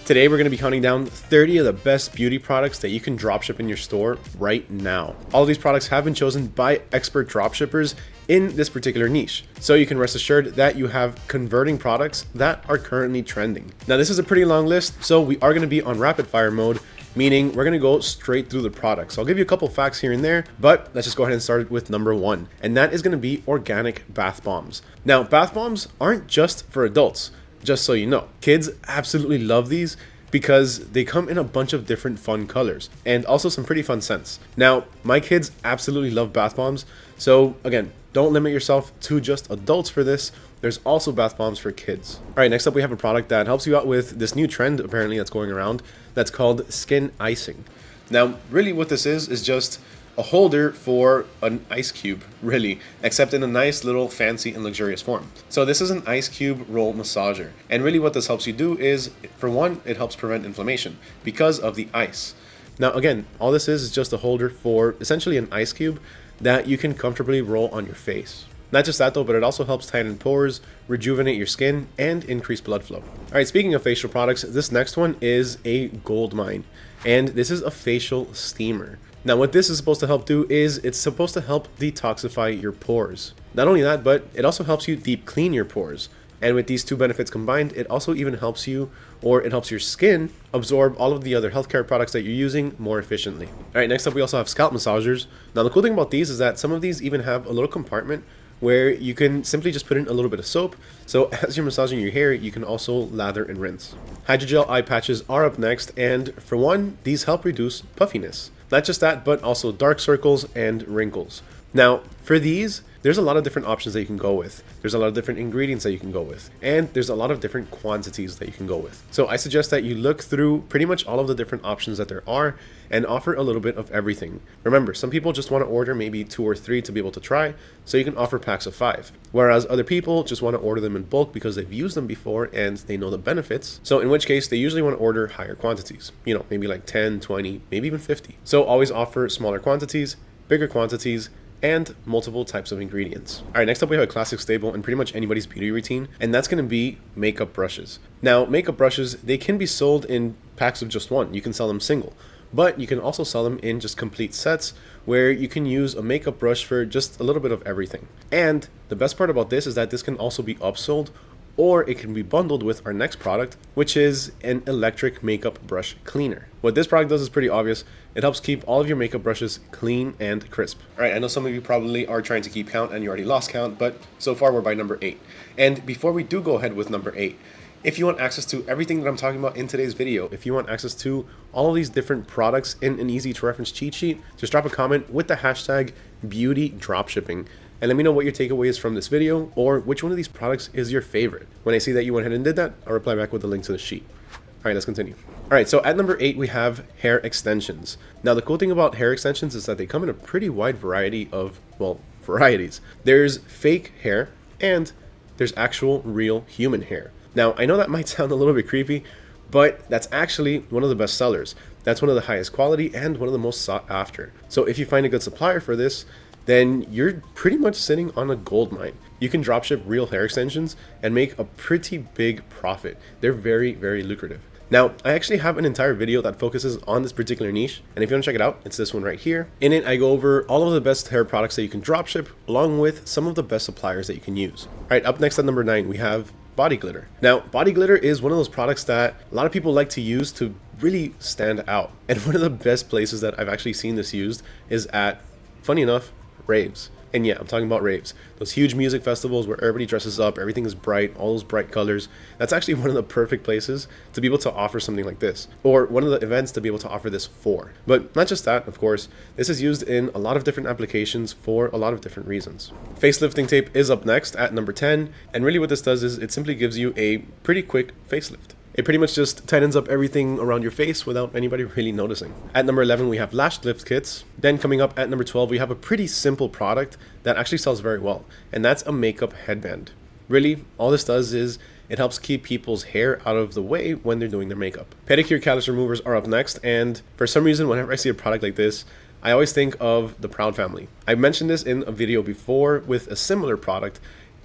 Today we're going to be counting down 30 of the best beauty products that you can dropship in your store right now. All of these products have been chosen by expert dropshippers in this particular niche, so you can rest assured that you have converting products that are currently trending. Now this is a pretty long list, so we are going to be on rapid fire mode, meaning we're going to go straight through the products. I'll give you a couple facts here and there, but let's just go ahead and start with number one, and that is going to be organic bath bombs. Now bath bombs aren't just for adults. Just so you know, kids absolutely love these because they come in a bunch of different fun colors and also some pretty fun scents. Now, my kids absolutely love bath bombs. So again, don't limit yourself to just adults for this. There's also bath bombs for kids. All right, next up we have a product that helps you out with this new trend apparently that's going around that's called skin icing. Now, really what this is just a holder for an ice cube, really, except in a nice little fancy and luxurious form. So this is an ice cube roll massager. And really what this helps you do is, for one, it helps prevent inflammation because of the ice. Now again, all this is just a holder for essentially an ice cube that you can comfortably roll on your face. Not just that though, but it also helps tighten pores, rejuvenate your skin, and increase blood flow. All right, speaking of facial products, this next one is a gold mine, and this is a facial steamer. Now what this is supposed to help do is it's supposed to help detoxify your pores. Not only that, but it also helps you deep clean your pores. And with these two benefits combined, it also even helps you, or it helps your skin absorb all of the other healthcare products that you're using more efficiently. All right, next up we also have scalp massagers. Now the cool thing about these is that some of these even have a little compartment where you can simply just put in a little bit of soap. So as you're massaging your hair, you can also lather and rinse. Hydrogel eye patches are up next, and for one, these help reduce puffiness. Not just that, but also dark circles and wrinkles. Now, for these, there's a lot of different options that you can go with. There's a lot of different ingredients that you can go with. And there's a lot of different quantities that you can go with. So I suggest that you look through pretty much all of the different options that there are and offer a little bit of everything. Remember, some people just want to order maybe 2 or 3 to be able to try, so you can offer packs of 5. Whereas other people just want to order them in bulk because they've used them before and they know the benefits. So in which case, they usually want to order higher quantities. You know, maybe like 10, 20, maybe even 50. So always offer smaller quantities, bigger quantities, and multiple types of ingredients. All right, next up we have a classic staple in pretty much anybody's beauty routine, and that's going to be makeup brushes. Now, makeup brushes, they can be sold in packs of just one. You can sell them single, but you can also sell them in just complete sets where you can use a makeup brush for just a little bit of everything. And the best part about this is that this can also be upsold, or it can be bundled with our next product, which is an electric makeup brush cleaner. What this product does is pretty obvious. It helps keep all of your makeup brushes clean and crisp. All right, I know some of you probably are trying to keep count and you already lost count, but so far we're by number 8. And before we do go ahead with number 8, if you want access to everything that I'm talking about in today's video, if you want access to all of these different products in an easy to reference cheat sheet, just drop a comment with the hashtag beauty dropshipping. And let me know what your takeaway is from this video, or which one of these products is your favorite. When I see that you went ahead and did that, I'll reply back with the link to the sheet. All right, let's continue. All right, so at number 8, we have hair extensions. Now, the cool thing about hair extensions is that they come in a pretty wide variety of, well, varieties. There's fake hair, and there's actual real human hair. Now, I know that might sound a little bit creepy, but that's actually one of the best sellers. That's one of the highest quality and one of the most sought after. So if you find a good supplier for this, then you're pretty much sitting on a gold mine. You can dropship real hair extensions and make a pretty big profit. They're very, very lucrative. Now, I actually have an entire video that focuses on this particular niche, and if you want to check it out, it's this one right here. In it, I go over all of the best hair products that you can dropship, along with some of the best suppliers that you can use. All right, up next at number 9, we have body glitter. Now, body glitter is one of those products that a lot of people like to use to really stand out. And one of the best places that I've actually seen this used is at, funny enough, raves. And yeah, I'm talking about raves. Those huge music festivals where everybody dresses up, everything is bright, all those bright colors. That's actually one of the perfect places to be able to offer something like this, or one of the events to be able to offer this for. But not just that, of course, this is used in a lot of different applications for a lot of different reasons. Facelifting tape is up next at number 10, and really what this does is it simply gives you a pretty quick facelift. It pretty much just tightens up everything around your face without anybody really noticing. At number 11, we have lash lift kits. Then coming up at number 12, we have a pretty simple product that actually sells very well, and that's a makeup headband. Really, all this does is it helps keep people's hair out of the way when they're doing their makeup. Pedicure callus removers are up next, and for some reason, whenever I see a product like this, I always think of the Proud family. I mentioned this in a video before with a similar product,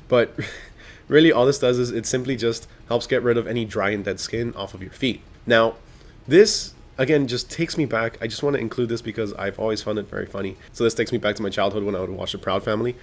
but really all this does is it simply just helps get rid of any dry and dead skin off of your feet. Now, this again just takes me back. I just want to include this because I've always found it very funny. So this takes me back to my childhood when I would watch The Proud Family.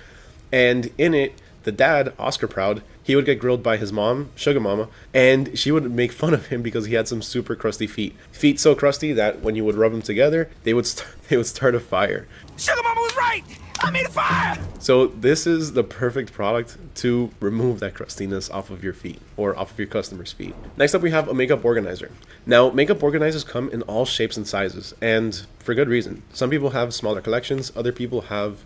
And in it, the dad, Oscar Proud, he would get grilled by his mom, Sugar Mama, and she would make fun of him because he had some super crusty feet. Feet so crusty that when you would rub them together, they would start a fire. Sugar Mama was right! I made a fire! So this is the perfect product to remove that crustiness off of your feet or off of your customer's feet. Next up, we have a makeup organizer. Now, makeup organizers come in all shapes and sizes, and for good reason. Some people have smaller collections, other people have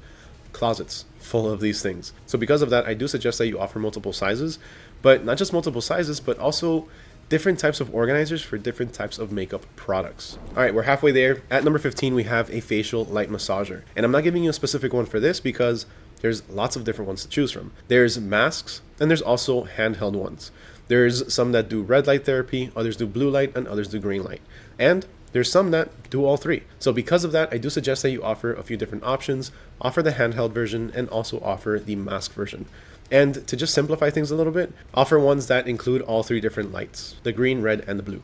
closets full of these things. So because of that, I do suggest that you offer multiple sizes, but not just multiple sizes, but also different types of organizers for different types of makeup products. All right, we're halfway there. At number 15, we have a facial light massager. And I'm not giving you a specific one for this because there's lots of different ones to choose from. There's masks, and there's also handheld ones. There's some that do red light therapy, others do blue light, and others do green light. And there's some that do all three. So because of that, I do suggest that you offer a few different options, offer the handheld version, and also offer the mask version. And to just simplify things a little bit, offer ones that include all three different lights, the green, red, and the blue.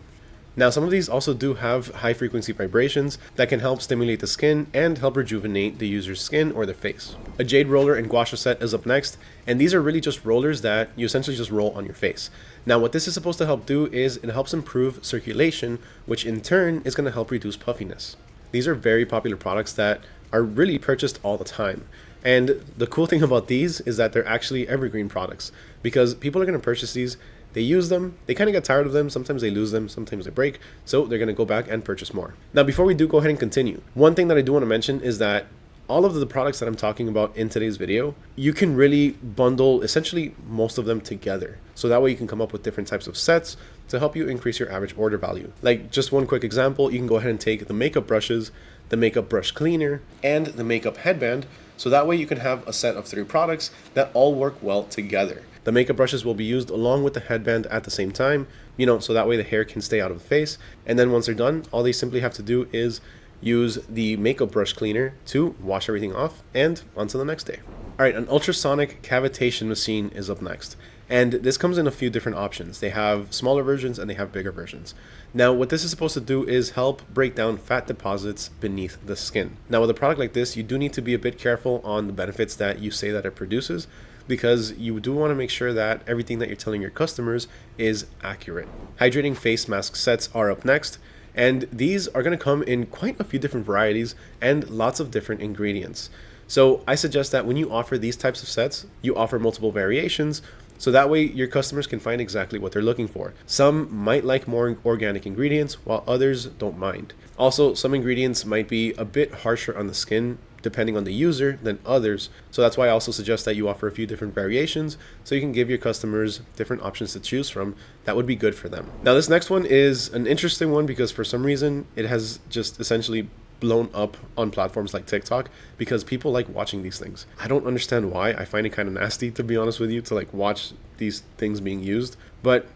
Now, some of these also do have high frequency vibrations that can help stimulate the skin and help rejuvenate the user's skin or their face. A Jade Roller and Gua Sha set is up next, and these are really just rollers that you essentially just roll on your face. Now, what this is supposed to help do is it helps improve circulation, which in turn is going to help reduce puffiness. These are very popular products that are really purchased all the time. And the cool thing about these is that they're actually evergreen products because people are going to purchase these, they use them, they kind of get tired of them, sometimes they lose them, sometimes they break, so they're going to go back and purchase more. Now, before we do go ahead and continue, one thing that I do want to mention is that all of the products that I'm talking about in today's video, you can really bundle essentially most of them together. So that way you can come up with different types of sets to help you increase your average order value. Like just one quick example, you can go ahead and take the makeup brushes, the makeup brush cleaner, and the makeup headband. So that way you can have a set of 3 products that all work well together. The makeup brushes will be used along with the headband at the same time, so that way the hair can stay out of the face. And then once they're done, all they simply have to do is use the makeup brush cleaner to wash everything off and on to the next day. All right, an ultrasonic cavitation machine is up next. And this comes in a few different options. They have smaller versions and they have bigger versions. Now, what this is supposed to do is help break down fat deposits beneath the skin. Now, with a product like this, you do need to be a bit careful on the benefits that you say that it produces, because you do want to make sure that everything that you're telling your customers is accurate. Hydrating face mask sets are up next, and these are going to come in quite a few different varieties and lots of different ingredients. So I suggest that when you offer these types of sets, you offer multiple variations, so that way your customers can find exactly what they're looking for. Some might like more organic ingredients, while others don't mind. Also, some ingredients might be a bit harsher on the skin, depending on the user, than others. So that's why I also suggest that you offer a few different variations so you can give your customers different options to choose from that would be good for them. Now, this next one is an interesting one because for some reason it has just essentially blown up on platforms like TikTok because people like watching these things. I don't understand why. I find it kind of nasty, to be honest with you, to like watch these things being used, but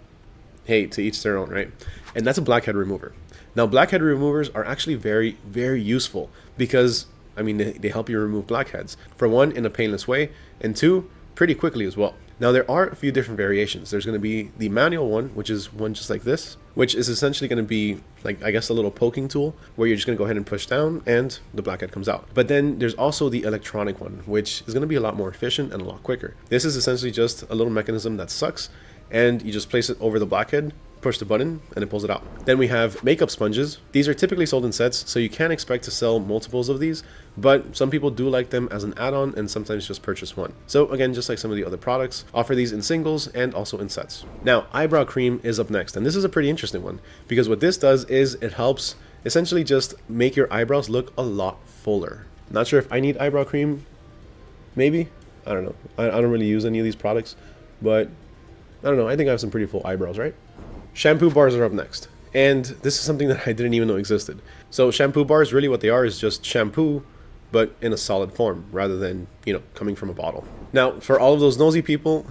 hey, to each their own, right? And that's a blackhead remover. Now, blackhead removers are actually very, very useful because they help you remove blackheads. For one, in a painless way, and two, pretty quickly as well. Now, there are a few different variations. There's going to be the manual one, which is one just like this, which is essentially going to be like, I guess, a little poking tool where you're just going to go ahead and push down and the blackhead comes out. But then there's also the electronic one, which is going to be a lot more efficient and a lot quicker. This is essentially just a little mechanism that sucks, and you just place it over the blackhead, push the button, and it pulls it out. Then we have makeup sponges. These are typically sold in sets, so you can't expect to sell multiples of these, but some people do like them as an add-on and sometimes just purchase one. So again, just like some of the other products, offer these in singles and also in sets. Now, eyebrow cream is up next, and this is a pretty interesting one because what this does is it helps essentially just make your eyebrows look a lot fuller. Not sure if I need eyebrow cream, maybe, I don't know. I don't really use any of these products, but I don't know, I think I have some pretty full eyebrows, right? Shampoo bars are up next, and this is something that I didn't even know existed. So shampoo bars, really what they are is just shampoo, but in a solid form rather than, coming from a bottle. Now, for all of those nosy people,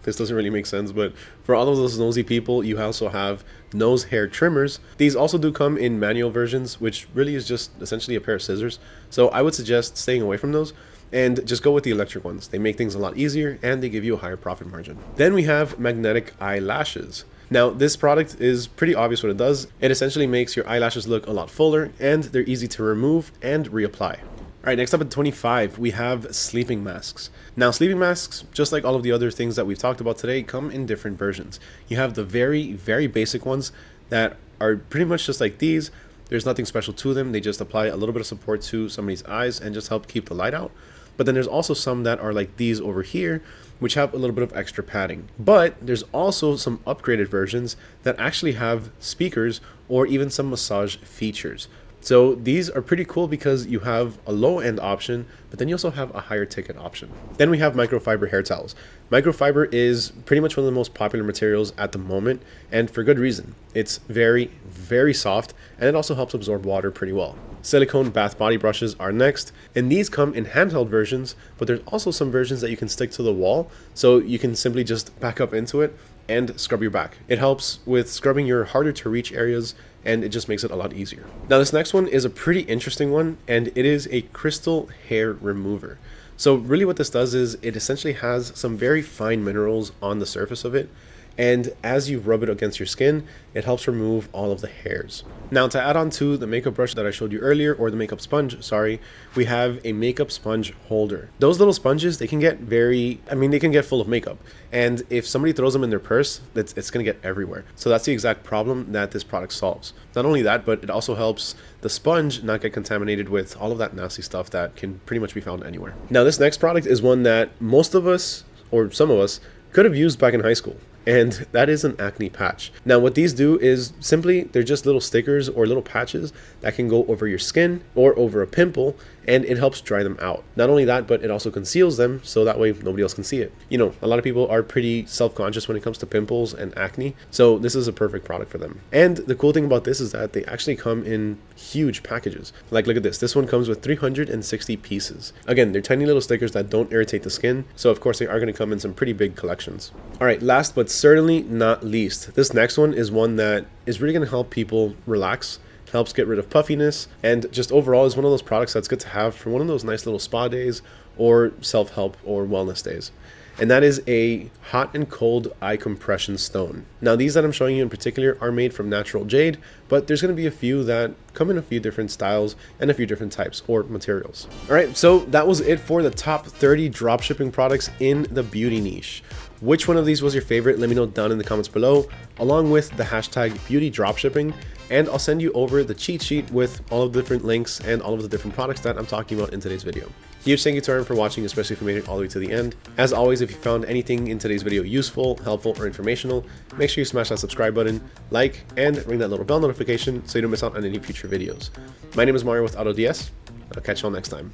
this doesn't really make sense, but for all of those nosy people, you also have nose hair trimmers. These also do come in manual versions, which really is just essentially a pair of scissors. So I would suggest staying away from those and just go with the electric ones. They make things a lot easier and they give you a higher profit margin. Then we have magnetic eyelashes. Now, this product is pretty obvious what it does. It essentially makes your eyelashes look a lot fuller, and they're easy to remove and reapply. All right, next up at 25, we have sleeping masks. Now, sleeping masks, just like all of the other things that we've talked about today, come in different versions. You have the very, very basic ones that are pretty much just like these. There's nothing special to them. They just apply a little bit of support to somebody's eyes and just help keep the light out. But then there's also some that are like these over here, which have a little bit of extra padding. But there's also some upgraded versions that actually have speakers or even some massage features. So these are pretty cool because you have a low end option, but then you also have a higher ticket option. Then we have microfiber hair towels. Microfiber is pretty much one of the most popular materials at the moment, and for good reason. It's very, very soft, and it also helps absorb water pretty well. Silicone bath body brushes are next, and these come in handheld versions, but there's also some versions that you can stick to the wall, so you can simply just back up into it and scrub your back. It helps with scrubbing your harder to reach areas, and it just makes it a lot easier. Now, this next one is a pretty interesting one, and it is a crystal hair remover. So really what this does is it essentially has some very fine minerals on the surface of it, and as you rub it against your skin, it helps remove all of the hairs. Now, to add on to the makeup brush that I showed you earlier, or the makeup sponge, sorry, we have a makeup sponge holder. Those little sponges, they can get they can get full of makeup. And if somebody throws them in their purse, it's gonna get everywhere. So that's the exact problem that this product solves. Not only that, but it also helps the sponge not get contaminated with all of that nasty stuff that can pretty much be found anywhere. Now, this next product is one that most of us, or some of us, could have used back in high school. And that is an acne patch. Now, what these do is simply, they're just little stickers or little patches that can go over your skin or over a pimple, and it helps dry them out. Not only that, but it also conceals them, so that way nobody else can see it. You know, a lot of people are pretty self-conscious when it comes to pimples and acne, so this is a perfect product for them. And the cool thing about this is that they actually come in huge packages. Like, look at this. This one comes with 360 pieces. Again, they're tiny little stickers that don't irritate the skin, so of course they are going to come in some pretty big collections. All right, last but certainly not least, this next one is one that is really going to help people relax, helps get rid of puffiness, and just overall is one of those products that's good to have for one of those nice little spa days or self-help or wellness days. And that is a hot and cold eye compression stone. Now, these that I'm showing you in particular are made from natural jade, but there's going to be a few that come in a few different styles and a few different types or materials. All right, so that was it for the top 30 dropshipping products in the beauty niche. Which one of these was your favorite? Let me know down in the comments below, along with the hashtag beauty dropshipping, and I'll send you over the cheat sheet with all of the different links and all of the different products that I'm talking about in today's video. Huge thank you to everyone for watching, especially if you made it all the way to the end. As always, if you found anything in today's video useful, helpful, or informational, make sure you smash that subscribe button, like, and ring that little bell notification so you don't miss out on any future videos. My name is Mario with AutoDS. I'll catch you all next time.